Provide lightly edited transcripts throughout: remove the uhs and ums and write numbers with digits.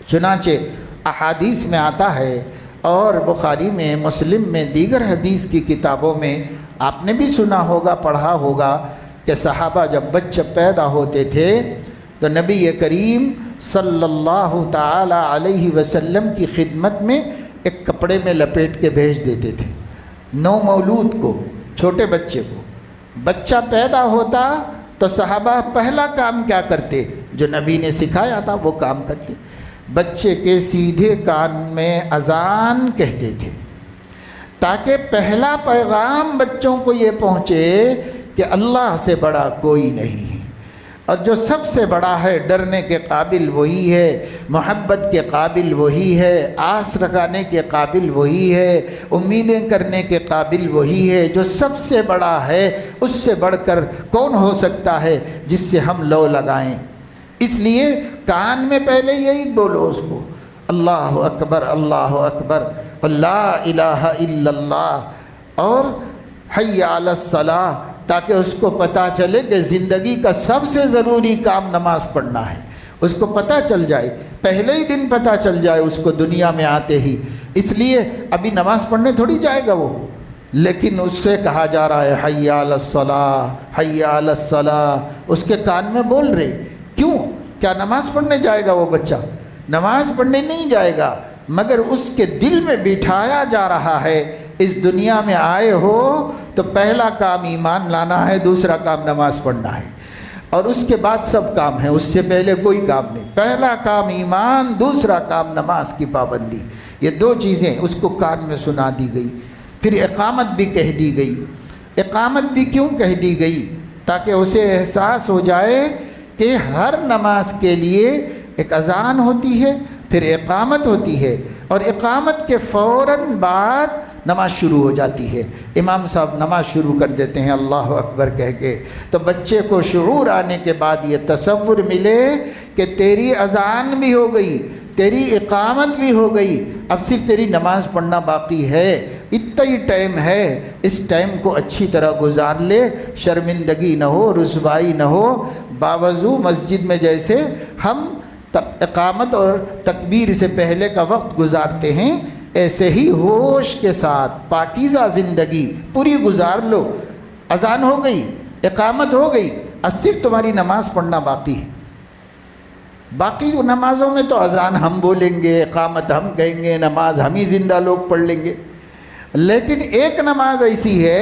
چنانچہ احادیث میں آتا ہے اور بخاری میں، مسلم میں، دیگر حدیث کی کتابوں میں آپ نے بھی سنا ہوگا، پڑھا ہوگا کہ صحابہ جب بچے پیدا ہوتے تھے تو نبی کریم صلی اللہ تعالی علیہ وسلم کی خدمت میں ایک کپڑے میں لپیٹ کے بھیج دیتے تھے۔ نو مولود کو، چھوٹے بچے کو بچہ پیدا ہوتا تو صحابہ پہلا کام کیا کرتے؟ جو نبی نے سکھایا تھا وہ کام کرتے، بچے کے سیدھے کان میں اذان کہتے تھے، تاکہ پہلا پیغام بچوں کو یہ پہنچے کہ اللہ سے بڑا کوئی نہیں ہے، اور جو سب سے بڑا ہے ڈرنے کے قابل وہی ہے، محبت کے قابل وہی ہے، آس رکھانے کے قابل وہی ہے، امیدیں کرنے کے قابل وہی ہے، جو سب سے بڑا ہے اس سے بڑھ کر کون ہو سکتا ہے جس سے ہم لو لگائیں۔ اس لیے کان میں پہلے یہی بولو اس کو، اللہ اکبر اللہ اکبر، لا الہ الا اللہ، اور حی علی الصلاۃ، تاکہ اس کو پتہ چلے کہ زندگی کا سب سے ضروری کام نماز پڑھنا ہے، اس کو پتہ چل جائے، پہلے ہی دن پتہ چل جائے اس کو دنیا میں آتے ہی۔ اس لیے ابھی نماز پڑھنے تھوڑی جائے گا وہ، لیکن اس سے کہا جا رہا ہے حی علی الصلاۃ حی علی الصلاۃ، اس کے کان میں بول رہے۔ کیوں؟ کیا نماز پڑھنے جائے گا وہ بچہ؟ نماز پڑھنے نہیں جائے گا، مگر اس کے دل میں بٹھایا جا رہا ہے اس دنیا میں آئے ہو تو پہلا کام ایمان لانا ہے، دوسرا کام نماز پڑھنا ہے، اور اس کے بعد سب کام ہے، اس سے پہلے کوئی کام نہیں۔ پہلا کام ایمان، دوسرا کام نماز کی پابندی، یہ دو چیزیں اس کو کان میں سنا دی گئی۔ پھر اقامت بھی کہہ دی گئی۔ اقامت بھی کیوں کہہ دی گئی؟ تاکہ اسے احساس ہو جائے کہ ہر نماز کے لیے ایک اذان ہوتی ہے، پھر اقامت ہوتی ہے، اور اقامت کے فوراً بعد نماز شروع ہو جاتی ہے۔ امام صاحب نماز شروع کر دیتے ہیں اللہ اکبر کہہ کے، تو بچے کو شعور آنے کے بعد یہ تصور ملے کہ تیری اذان بھی ہو گئی، تیری اقامت بھی ہو گئی، اب صرف تیری نماز پڑھنا باقی ہے، اتنا ہی ٹائم ہے، اس ٹائم کو اچھی طرح گزار لے، شرمندگی نہ ہو، رسوائی نہ ہو۔ باوضو مسجد میں جیسے ہم اقامت اور تکبیر سے پہلے کا وقت گزارتے ہیں، ایسے ہی ہوش کے ساتھ پاکیزہ زندگی پوری گزار لو۔ اذان ہو گئی، اقامت ہو گئی، اب صرف تمہاری نماز پڑھنا باقی ہے۔ باقی نمازوں میں تو اذان ہم بولیں گے، اقامت ہم کہیں گے، نماز ہم ہی زندہ لوگ پڑھ لیں گے، لیکن ایک نماز ایسی ہے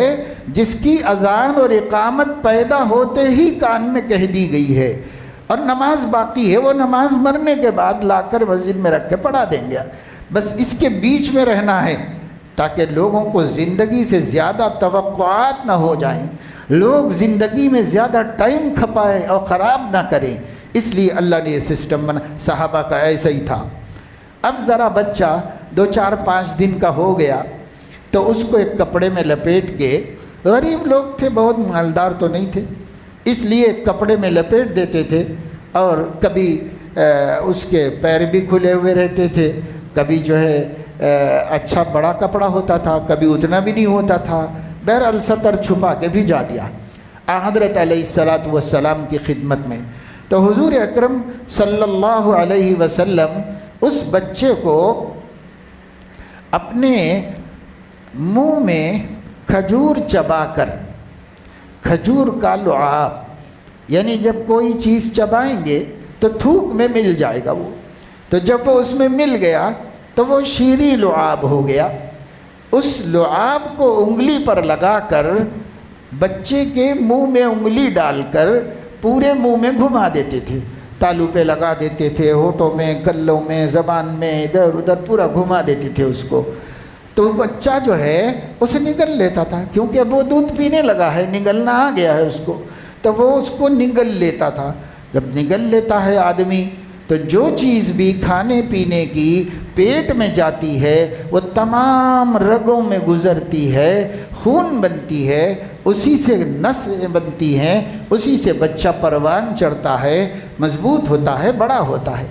جس کی اذان اور اقامت پیدا ہوتے ہی کان میں کہہ دی گئی ہے، اور نماز باقی ہے، وہ نماز مرنے کے بعد لا کر مسجد میں رکھ کے پڑھا دیں گے۔ بس اس کے بیچ میں رہنا ہے تاکہ لوگوں کو زندگی سے زیادہ توقعات نہ ہو جائیں، لوگ زندگی میں زیادہ ٹائم کھپائیں اور خراب نہ کریں، اس لیے اللہ نے یہ سسٹم بنا۔ صحابہ کا ایسا ہی تھا۔ اب ذرا بچہ 2 4 5 دن کا ہو گیا تو اس کو ایک کپڑے میں لپیٹ کے، غریب لوگ تھے، بہت مالدار تو نہیں تھے، اس لیے کپڑے میں لپیٹ دیتے تھے، اور کبھی اس کے پیر بھی کھلے ہوئے رہتے تھے، کبھی جو ہے اچھا بڑا کپڑا ہوتا تھا، کبھی اتنا بھی نہیں ہوتا تھا، بہرحال سطر چھپا کے بھی جا دیا حضرت علیہ الصلاۃ والسلام کی خدمت میں۔ تو حضور اکرم صلی اللہ علیہ وسلم اس بچے کو اپنے منہ میں کھجور چبا کر، کھجور کا لعاب، یعنی جب کوئی چیز چبائیں گے تو تھوک میں مل جائے گا وہ، تو جب وہ اس میں مل گیا تو وہ شیریں لعاب ہو گیا۔ اس لعاب کو انگلی پر لگا کر بچے کے منہ میں انگلی ڈال کر پورے منہ میں گھما دیتے تھے، تالو پہ لگا دیتے تھے، ہونٹوں میں، گلوں میں، زبان میں، ادھر ادھر پورا گھما دیتے تھے اس کو، تو بچہ جو ہے اسے نگل لیتا تھا، کیونکہ اب وہ دودھ پینے لگا ہے، نگلنا آ گیا ہے اس کو، تو وہ اس کو نگل لیتا تھا۔ جب نگل لیتا ہے آدمی تو جو چیز بھی کھانے پینے کی پیٹ میں جاتی ہے وہ تمام رگوں میں گزرتی ہے، خون بنتی ہے، اسی سے نسیں بنتی ہیں، اسی سے بچہ پروان چڑھتا ہے، مضبوط ہوتا ہے، بڑا ہوتا ہے۔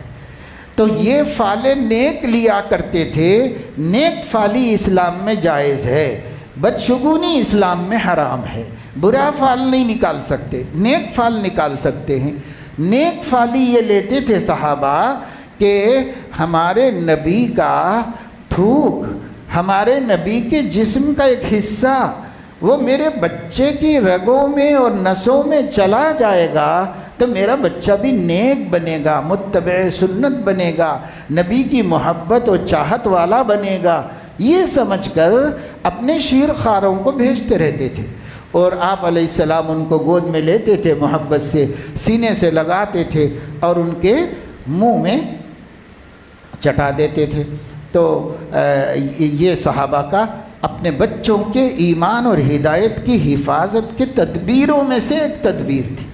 تو یہ فال نیک لیا کرتے تھے۔ نیک فالی اسلام میں جائز ہے، بدشگونی اسلام میں حرام ہے۔ برا فال نہیں نکال سکتے، نیک فال نکال سکتے ہیں۔ نیک فالی یہ لیتے تھے صحابہ کہ ہمارے نبی کا تھوک، ہمارے نبی کے جسم کا ایک حصہ وہ میرے بچے کی رگوں میں اور نسوں میں چلا جائے گا تو میرا بچہ بھی نیک بنے گا، متبع سنت بنے گا، نبی کی محبت و چاہت والا بنے گا، یہ سمجھ کر اپنے شیر خواروں کو بھیجتے رہتے تھے۔ اور آپ علیہ السلام ان کو گود میں لیتے تھے، محبت سے سینے سے لگاتے تھے اور ان کے منہ میں چٹا دیتے تھے۔ تو یہ صحابہ کا اپنے بچوں کے ایمان اور ہدایت کی حفاظت کے تدبیروں میں سے ایک تدبیر تھی،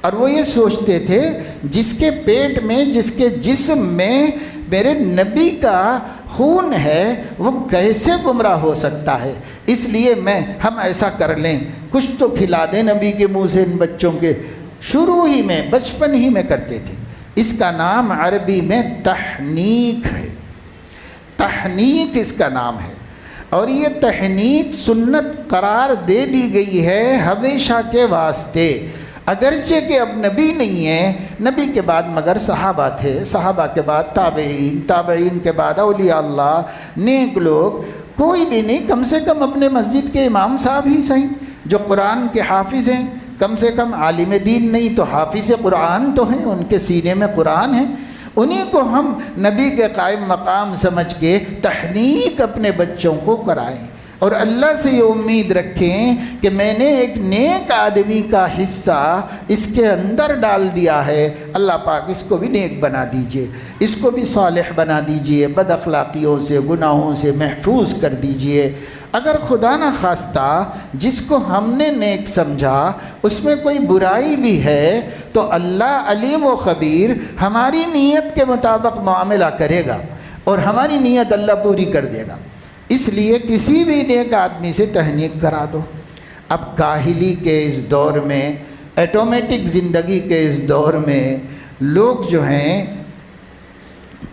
اور وہ یہ سوچتے تھے جس کے پیٹ میں، جس کے جسم میں میرے نبی کا خون ہے وہ کیسے گمراہ ہو سکتا ہے، اس لیے ہم ایسا کر لیں، کچھ تو کھلا دیں نبی کے منہ سے ان بچوں کے۔ شروع ہی میں، بچپن ہی میں کرتے تھے۔ اس کا نام عربی میں تحنیک ہے، تحنیک اس کا نام ہے، اور یہ تحنیک سنت قرار دے دی گئی ہے ہمیشہ کے واسطے، اگرچہ کہ اب نبی نہیں ہے، نبی کے بعد مگر صحابہ تھے، صحابہ کے بعد تابعین، تابعین کے بعد اولیاء اللہ، نیک لوگ، کوئی بھی نہیں، کم سے کم اپنے مسجد کے امام صاحب ہی صحیح جو قرآن کے حافظ ہیں، کم سے کم عالم دین نہیں تو حافظ قرآن تو ہیں، ان کے سینے میں قرآن ہے، انہی کو ہم نبی کے قائم مقام سمجھ کے تحنیک اپنے بچوں کو کرائیں، اور اللہ سے یہ امید رکھیں کہ میں نے ایک نیک آدمی کا حصہ اس کے اندر ڈال دیا ہے، اللہ پاک اس کو بھی نیک بنا دیجئے، اس کو بھی صالح بنا دیجئے، بد اخلاقیوں سے، گناہوں سے محفوظ کر دیجئے۔ اگر خدا نہ خواستہ جس کو ہم نے نیک سمجھا اس میں کوئی برائی بھی ہے تو اللہ علیم و خبیر ہماری نیت کے مطابق معاملہ کرے گا، اور ہماری نیت اللہ پوری کر دے گا۔ اس لیے کسی بھی نیک آدمی سے تحنیک کرا دو۔ اب کاہلی کے اس دور میں، ایٹومیٹک زندگی کے اس دور میں، لوگ جو ہیں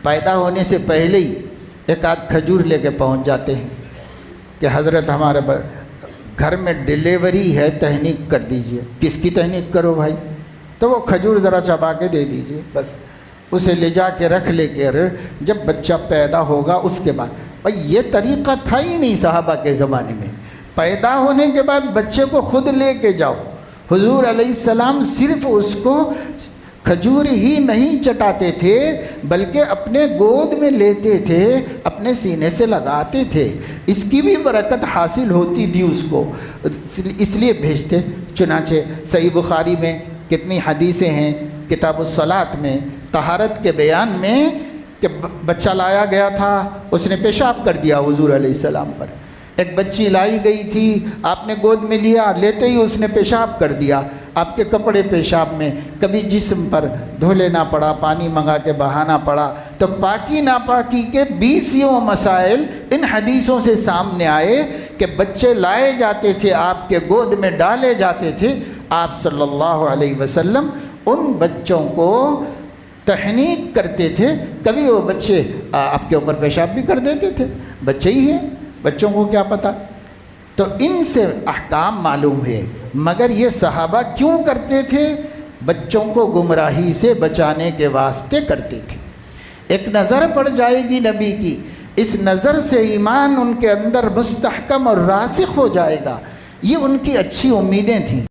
پیدا ہونے سے پہلے ہی ایک آدھ کھجور لے کے پہنچ جاتے ہیں کہ حضرت ہمارے گھر میں ڈیلیوری ہے، تحنیک کر دیجئے۔ کس کی تحنیک کرو بھائی؟ تو وہ کھجور ذرا چبا کے دے دیجئے، بس اسے لے جا کے رکھ لے کے، جب بچہ پیدا ہوگا اس کے بعد۔ بھائی یہ طریقہ تھا ہی نہیں صحابہ کے زمانے میں، پیدا ہونے کے بعد بچے کو خود لے کے جاؤ۔ حضور علیہ السلام صرف اس کو کھجور ہی نہیں چٹاتے تھے بلکہ اپنے گود میں لیتے تھے، اپنے سینے سے لگاتے تھے، اس کی بھی برکت حاصل ہوتی تھی اس کو، اس لیے بھیجتے۔ چنانچہ صحیح بخاری میں کتنی حدیثیں ہیں، کتاب الصلاۃ میں، طہارت کے بیان میں، کہ بچہ لایا گیا تھا، اس نے پیشاب کر دیا حضور علیہ السلام پر۔ ایک بچی لائی گئی تھی، آپ نے گود میں لیا، لیتے ہی اس نے پیشاب کر دیا، آپ کے کپڑے پیشاب میں، کبھی جسم پر دھو لینا پڑا، پانی منگا کے بہانا پڑا۔ تو پاکی ناپاکی کے 20 مسائل ان حدیثوں سے سامنے آئے کہ بچے لائے جاتے تھے، آپ کے گود میں ڈالے جاتے تھے، آپ صلی اللہ علیہ وسلم ان بچوں کو تحنیک کرتے تھے۔ کبھی وہ بچے آپ کے اوپر پیشاب بھی کر دیتے تھے، بچے ہی ہیں، بچوں کو کیا پتہ۔ تو ان سے احکام معلوم ہے، مگر یہ صحابہ کیوں کرتے تھے؟ بچوں کو گمراہی سے بچانے کے واسطے کرتے تھے۔ ایک نظر پڑ جائے گی نبی کی، اس نظر سے ایمان ان کے اندر مستحکم اور راسخ ہو جائے گا، یہ ان کی اچھی امیدیں تھیں۔